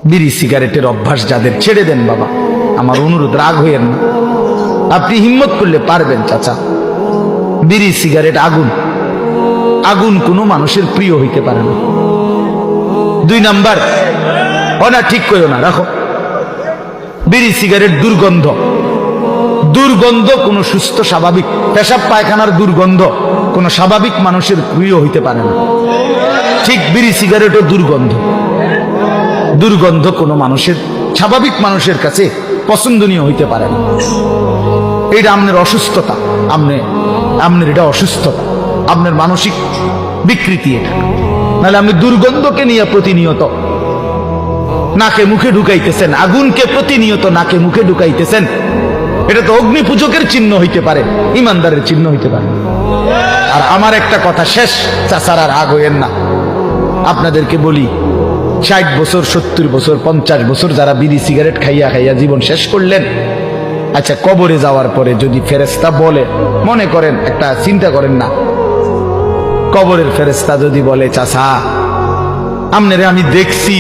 বিড়ি সিগারেটের অভ্যাস যাদের, ছেড়ে দেন বাবা, আমার অনুরোধ, রাগ হইয়েন না। আপনি হিম্মত করলে পারবেন চাচা। বিড়ি সিগারেট আগুন, আগুন কোনো মানুষের প্রিয় হইতে পারে না। 2 নাম্বার, না ঠিক কইও না, রাখো। বিড়ি সিগারেট দুর্গন্ধ, দুর্গন্ধ কোনো সুস্থ স্বাভাবিক, পেশাব পায়খানার দুর্গন্ধ কোনো স্বাভাবিক মানুষের প্রিয় হইতে পারে না। ঠিক বিড়ি সিগারেটও দুর্গন্ধ, দুর্গন্ধ কোনো মানুষের, স্বাভাবিক মানুষের কাছে পছন্দনীয় হইতে পারে না। এটা আপনার অসুস্থতা, আপনার এটা অসুস্থতা, আপনার মানসিক বিকৃতি এটা। নাহলে আপনি দুর্গন্ধকে নিয়ে প্রতিনিয়ত নাকে মুখে ঢুকাইতেছেন, আগুনকে প্রতিনিয়ত নাকে মুখে ঢুকাইতেছেন, এটা তো অগ্নি পূজকের চিহ্ন হইতে পারে, ইমানদারের চিহ্ন হইতে পারে। আর আমার একটা কথা শেষ, চাচারা রাগ হইয়েন না, আপনাদেরকে বলি, 60 বছর 70 বছর 50 বছর যারা বিড়ি সিগারেট খাইয়া খাইয়া জীবন শেষ করলেন, আচ্ছা কবরে যাওয়ার পরে যদি ফেরেশতা বলে, মনে করেন একটা চিন্তা করেন না, কবরের ফেরেশতা যদি বলে চাচা আপনারে আমি দেখছি